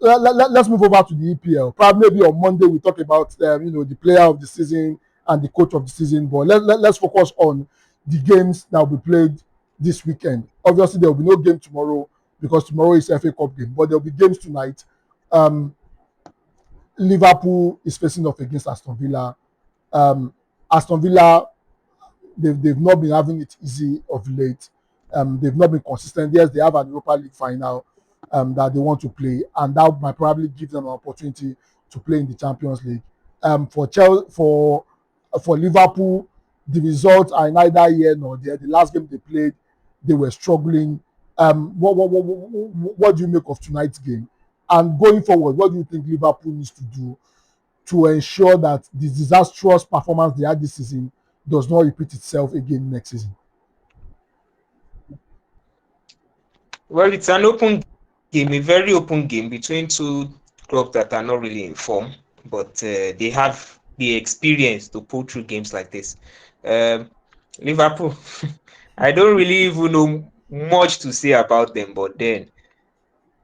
let's move over to the EPL. Probably maybe on Monday we talk about the player of the season and the coach of the season. But let's focus on the games that will be played this weekend. Obviously, there will be no game tomorrow because tomorrow is FACup game. But there will be games tonight. Liverpool is facing off against Aston Villa. Aston Villa, they've not been having it easy of late. They've not been consistent. Yes, they have an Europa League final that they want to play, and that might probably give them an opportunity to play in the Champions League. For Liverpool, the results are neither here nor there. The last game they played, they were struggling. What do you make of tonight's game? And going forward, what do you think Liverpool needs to do to ensure that the disastrous performance they had this season does not repeat itself again next season? Well, it's an open game, a very open game between two clubs that are not really in form, but they have the experience to pull through games like this. Liverpool, I don't really even know much to say about them, but then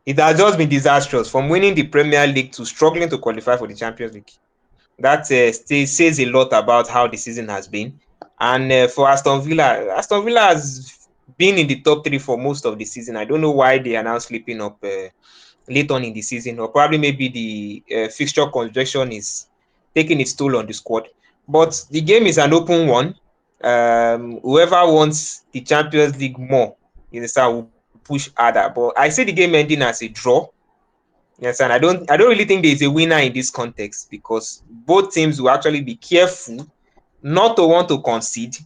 it has just been disastrous from winning the Premier League to struggling to qualify for the Champions League. That says a lot about how the season has been. And for Aston Villa has been in the top three for most of the season. I don't know why they are now slipping up late on in the season, or probably maybe the fixture congestion is taking its toll on the squad. But the game is an open one. Whoever wants the Champions League more, will push harder. But I see the game ending as a draw. Yes, and I don't really think there is a winner in this context because both teams will actually be careful not to want to concede.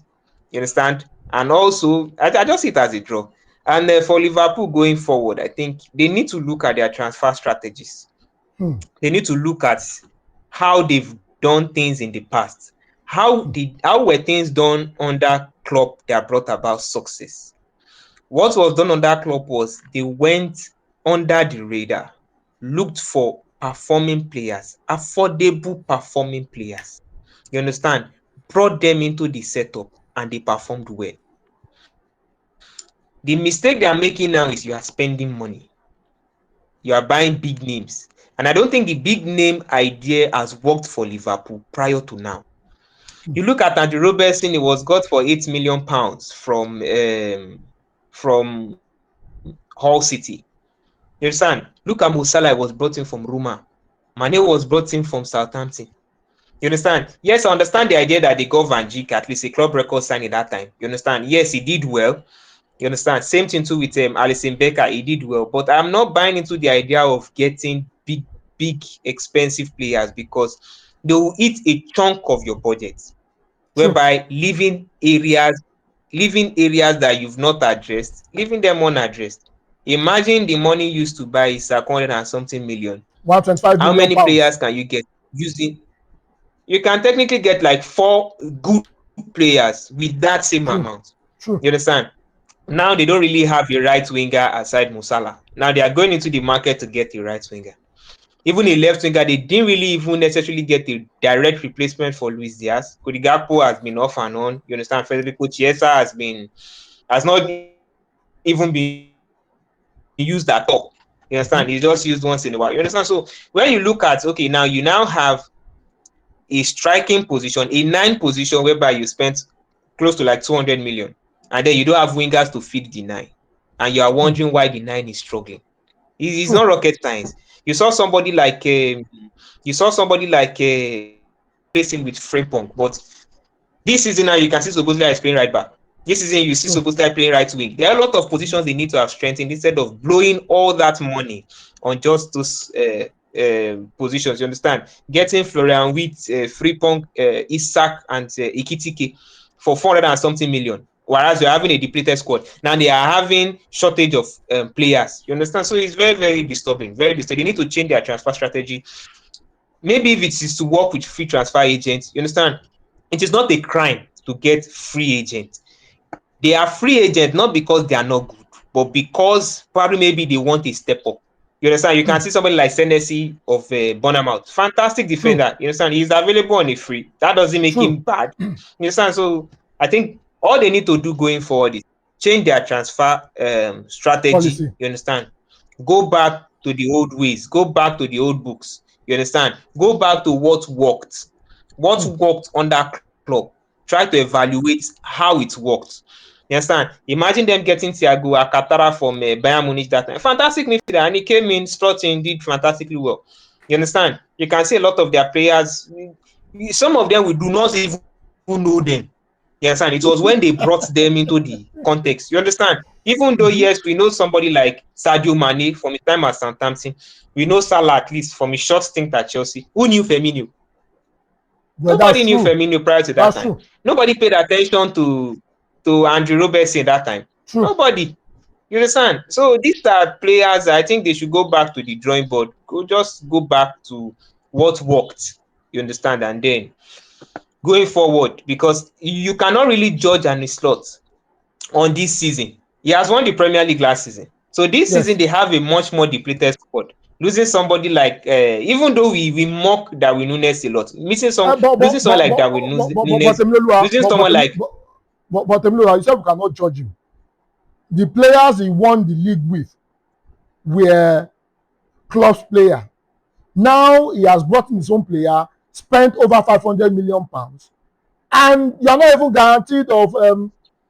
You understand? And also, I just see it as a draw. And for Liverpool going forward, I think they need to look at their transfer strategies. They need to look at how they've done things in the past. How were things done under Klopp that brought about success? What was done under Klopp was they went under the radar, looked for performing players, affordable performing players. You understand? Brought them into the setup and they performed well. The mistake they are making now is you are spending money. You are buying big names. And I don't think the big name idea has worked for Liverpool prior to now. You look at Andy Robertson, he was got for £8 million from Hull City. You understand? Look at Mo Salah was brought in from Roma. Mane was brought in from Southampton. You understand? Yes, I understand the idea that they got Van Dijk, at least a club record signing that time. You understand? Yes, he did well. You understand? Same thing too with Alisson Becker. He did well. But I'm not buying into the idea of getting big, expensive players because they will eat a chunk of your budget, whereby leaving areas that you've not addressed, leaving them unaddressed. Imagine the money used to buy is 100 and something million. 125 How million many pounds. players can you get using? You can technically get like 4 good players with that same amount. You understand? Now they don't really have a right winger aside Musala. Now they are going into the market to get a right winger. Even a left winger, they didn't really even necessarily get a direct replacement for Luis Diaz. Cody Gakpo has been off and on. You understand? Federico Chiesa has not even been used at all. You understand? He's just used once in a while. You understand? So when you look at, okay, now you now have a striking position, a 9 position whereby you spent close to like 200 million, and then you don't have wingers to feed the 9, and you are wondering why the 9 is struggling. It's not rocket science. You saw somebody like replacing with Frimpong, but this season now you can see Szoboszlai is playing right back. This season you see Szoboszlai playing right wing. There are a lot of positions they need to have strengthened instead of blowing all that money on just those positions. You understand? Getting Florian Wirtz, Frimpong, Isak, and Ekitike for 400 and something million. Whereas you're having a depleted squad. Now they are having shortage of players. You understand? So it's very, very disturbing. Very disturbing. They need to change their transfer strategy. Maybe if it is to work with free transfer agents, you understand? It is not a crime to get free agents. They are free agents not because they are not good, but because probably maybe they want a step up. You understand? You can see somebody like Senesi of Bournemouth, fantastic defender. You understand? He's available on a free. That doesn't make him bad. You understand? So I think all they need to do going forward is change their transfer strategy. Policy. You understand? Go back to the old ways, go back to the old books. You understand? Go back to what worked under club. Try to evaluate how it worked. You understand? Imagine them getting Thiago Alcantara from Bayern Munich that time. Fantastic midfielder, and he came in, slotted in, did fantastically well. You understand? You can see a lot of their players. Some of them we do not even know them. You understand? It was when they brought them into the context. You understand? Even though, yes, we know somebody like Sadio Mane from his time at Southampton. We know Salah at least from his short stint at Chelsea. Who knew Firmino? Well, Nobody that's knew true. Firmino prior to that That's time. true. Nobody paid attention to Andrew Robertson that time. True. Nobody. You understand? So these are players. I think they should go back to the drawing board. Just go back to what worked. You understand? And then going forward, because you cannot really judge an slot on this season. He has won the Premier League last season. So this season Yes. they have a much more depleted squad. Losing somebody like even though we mock Darwin Nunes a lot, losing someone like Darwin Nunes, losing someone like You said we cannot judge him. The players he won the league with were club's player. Now he has brought in his own player, spent over 500 million pounds, and you are not even guaranteed of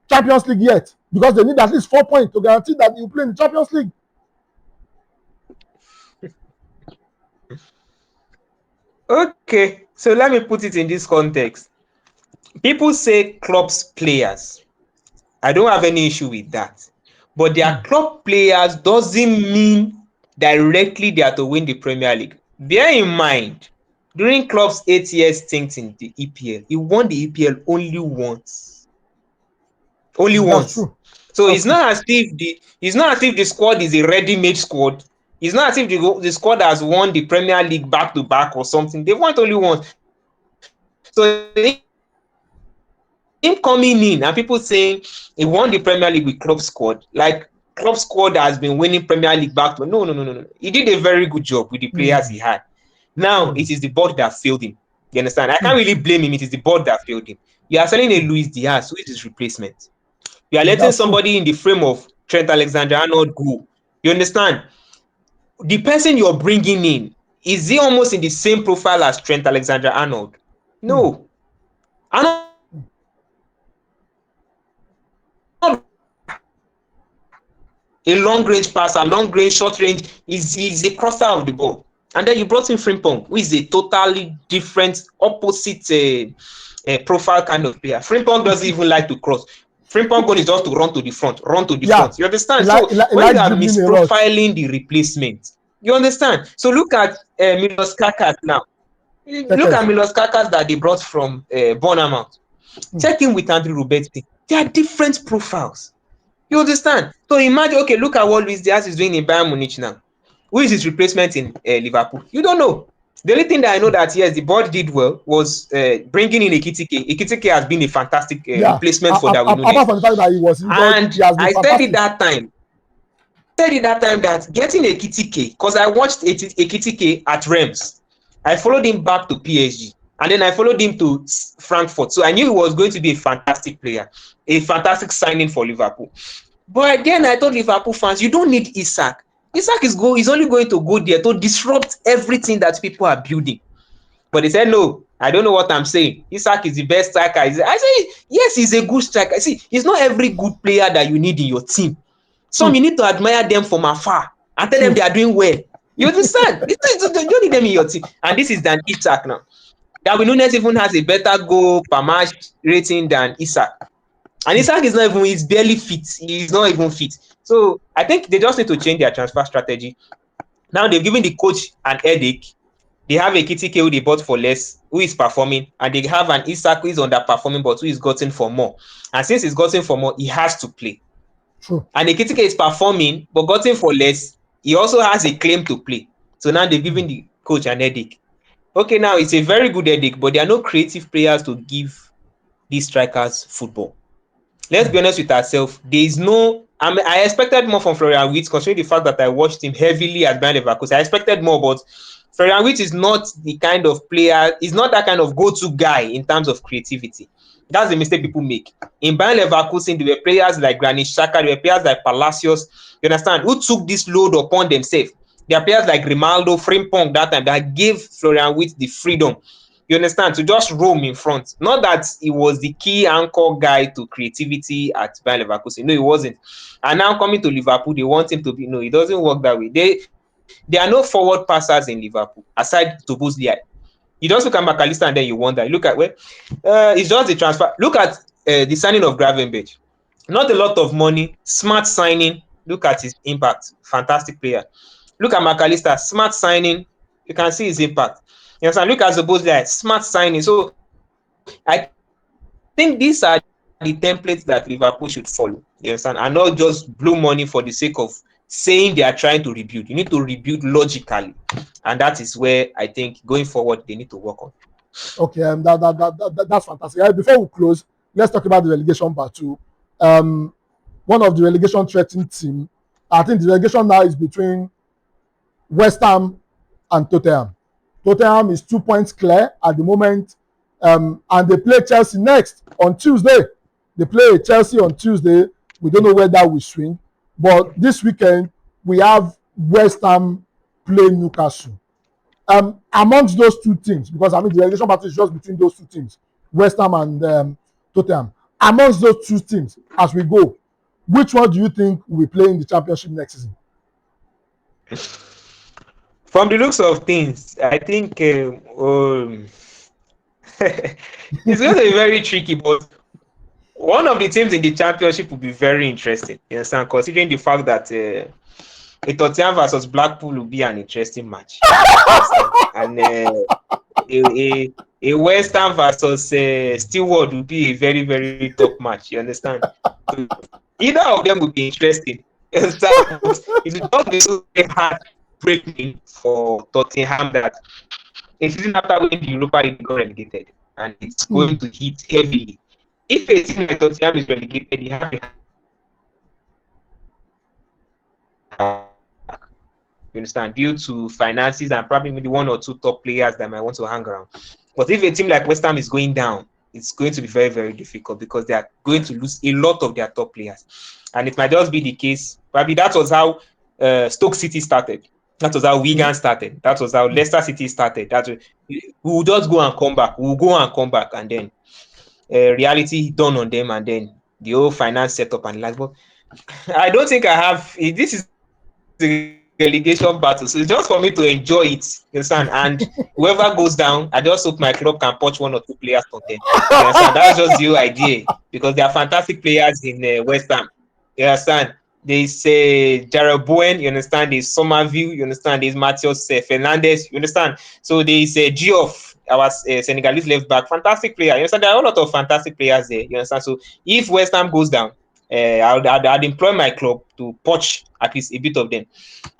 Champions League yet, because they need at least 4 points to guarantee that you play in the Champions League. okay. So let me put it in this context. People say club's players. I don't have any issue with that. But their club players doesn't mean directly they are to win the Premier League. Bear in mind, during club's 8 year stint in the EPL, he won the EPL only once. Only That's once. true. So That's true. it's not as if the squad is a ready-made squad. It's not as if the squad has won the Premier League back to back or something. They won only once. So him coming in and people saying he won the Premier League with club squad, like club squad has been winning Premier League back to no. He did a very good job with the players he had. Now it is the board that failed him. You understand? I can't really blame him. It is the board that failed him. You are selling a Luis Diaz, who is his replacement. You are letting That's true. somebody in the frame of Trent Alexander-Arnold go. You understand? The person you're bringing in, is he almost in the same profile as Trent Alexander-Arnold? No. Arnold a long range passer, long range, short range, is a crosser of the ball. And then you brought in Frimpong, who is a totally different, opposite profile kind of player. Frimpong doesn't even like to cross. Frimpong goal is just to run to the front, run to the Yeah. front. You understand? So He when you like are dribbling a lot. misprofiling the replacement, you understand? So look at Milos Kakas now. Look at Milos Kakas that they brought from Bournemouth. Check in with Andrew Robertson. They are different profiles. You understand? So imagine, okay, look at what Luis Diaz is doing in Bayern Munich now. Who is his replacement in Liverpool? You don't know. The only thing that I know that, yes, the board did well was bringing in Ekitike. Ekitike has been a fantastic Yeah. replacement for Darwin Apart Nunes. from the fact that he was injured, And he has been I said it fantastic. that time. That getting Ekitike, because I watched Ekitike at Reims. I followed him back to PSG. And then I followed him to Frankfurt. So I knew he was going to be a fantastic player, a fantastic signing for Liverpool. But again, I told Liverpool fans, you don't need Isak. Isak is only going to go there to disrupt everything that people are building. But they said, no, I don't know what I'm saying. Isak is the best striker. I say, yes, he's a good striker. See, it's not every good player that you need in your team. Some you need to admire them from afar and tell them they are doing well. You understand? You don't need them in your team. And this is than Isak now. Darwin Nunes even has a better goal per match rating than Isak. And Isak is not even, he's barely fit. He's not even fit. So I think they just need to change their transfer strategy. Now they've given the coach an headache. They have a Kitike who they bought for less, who is performing, and they have an Isak who is underperforming, but who is gotten for more. And since he's gotten for more, he has to play. True. And Ekitike is performing, but gotten for less. He also has a claim to play. So now they've given the coach an headache. Okay, now it's a very good headache, but there are no creative players to give these strikers football. Let's be honest with ourselves. There is no. I expected more from Florian Wirtz, considering the fact that I watched him heavily at Bayern Leverkusen. I expected more, but Florian Wirtz is not the kind of player. He's not that kind of go-to guy in terms of creativity. That's the mistake people make. In Bayern Leverkusen, there were players like Granit Xhaka, there were players like Palacios. You understand? Who took this load upon themselves? There are players like Grimaldo, Frimpong that time that gave Florian Wirtz the freedom, you understand, to just roam in front. Not that he was the key anchor guy to creativity at Bayer Leverkusen. No, he wasn't. And now coming to Liverpool, they want him to be. No, it doesn't work that way. There are no forward passers in Liverpool aside Szoboszlai. You just look at McAllister and then you wonder. Look at it's just the transfer. Look at the signing of Gravenberch. Not a lot of money, smart signing. Look at his impact. Fantastic player. Look at McAllister, smart signing. You can see his impact. You understand? Look at Szoboszlai, smart signing. So I think these are the templates that Liverpool should follow. You understand? And not just blow money for the sake of saying they are trying to rebuild. You need to rebuild logically. And that is where I think going forward they need to work on. Okay, that's fantastic. Before we close, let's talk about the relegation battle. One of the relegation threatened team. I think the relegation now is between West Ham and Tottenham. Tottenham is 2 points clear at the moment, and they play Chelsea next on Tuesday. They play Chelsea on Tuesday. We don't know where that will swing, but this weekend we have West Ham play Newcastle. Amongst those two teams, because I mean the relegation battle is just between those two teams, West Ham and Tottenham. Amongst those two teams, as we go, which one do you think will play in the championship next season? From the looks of things, I think it's going to be very tricky, but one of the teams in the championship will be very interesting. You understand? Considering the fact that a Tottenham versus Blackpool will be an interesting match. And a West Ham versus Stewart will be a very, very tough match. You understand? So either of them will be interesting. You understand? It will not be so heartbreaking for Tottenham that a season after winning the Europa League got relegated, and it's going to hit heavily. If a team like Tottenham is relegated, you have you understand, due to finances and probably maybe one or two top players that might want to hang around. But if a team like West Ham is going down, it's going to be very, very difficult because they are going to lose a lot of their top players. And it might just be the case. Probably that was how Stoke City started. That was how Wigan started. That was how Leicester City started. We will just go and come back. We will go and come back, and then reality dawned on them, and then the whole finance setup and like. But I don't think I have. This is a relegation battle, so it's just for me to enjoy it. You understand? And whoever goes down, I just hope my club can poach one or two players from them. You understand? That's just the whole idea because they are fantastic players in West Ham. You understand? There's Jarrell Bowen, you understand? There's Somerville, you understand? There's Matheus Fernandes, you understand? So there's Geoff, our Senegalese left back, fantastic player. You understand? There are a lot of fantastic players there. You understand? So if West Ham goes down, I'd employ my club to poach at least a bit of them.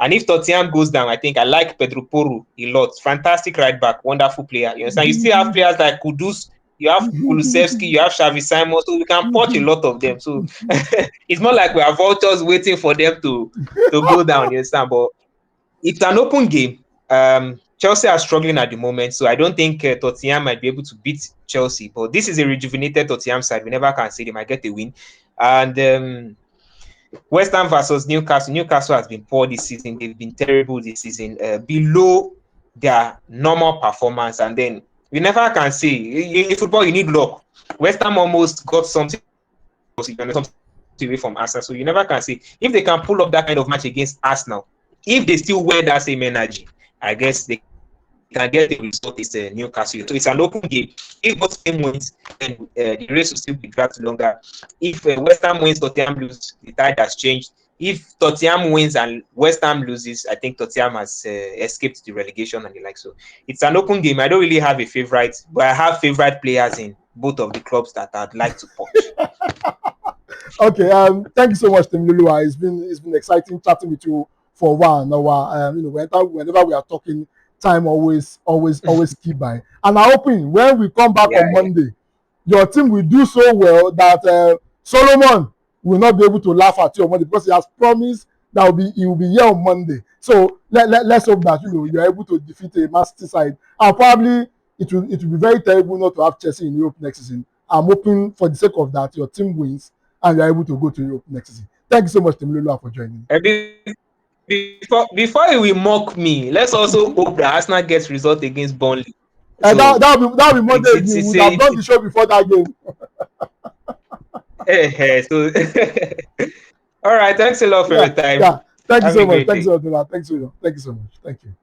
And if Tottenham goes down, I think I like Pedro Porro a lot. Fantastic right back, wonderful player. You understand? You still have players like Kudus, you have Kulusevski, you have Xavi Simons, so we can poach a lot of them. So it's not like we are vultures waiting for them to go down. You understand? But it's an open game. Chelsea are struggling at the moment, so I don't think Tottenham might be able to beat Chelsea. But this is a rejuvenated Tottenham side. We never can say they might get a win. And West Ham versus Newcastle. Newcastle has been poor this season. They've been terrible this season, below their normal performance. And then you never can say in football you need luck. West Ham almost got something away from Arsenal, so you never can say if they can pull up that kind of match against Arsenal. If they still wear that same energy, I guess they can get the result. Is Newcastle. So it's an open game. If both team wins, then the race will still be dragged longer. If West Ham wins, Tottenham loses, the tide has changed. If Tottenham wins and West Ham loses, I think Tottenham has escaped the relegation and the like. So it's an open game. I don't really have a favorite, but I have favorite players in both of the clubs that I'd like to punch. Okay, thank you so much, Tim Lulua. It's been exciting chatting with you for 1 hour. Whenever we are talking, time always keep by. And I'm hoping when we come back on Monday, your team will do so well that Solomon will not be able to laugh at you on Monday because he has promised that he will be here on Monday. So let's hope that you're able to defeat a Man City side. And probably it will be very terrible not to have Chelsea in Europe next season. I'm hoping for the sake of that your team wins and you're able to go to Europe next season. Thank you so much, Tim Lulua, for joining. before he will mock me, let's also hope that Arsenal gets result against Burnley. And So that will be Monday it's evening. We it's would have done a, the show before that game. so all right. Thanks a lot for Yeah, your time. yeah. Thank you Have so a much. great Thank you day. so much. Thank you so much. Thank you.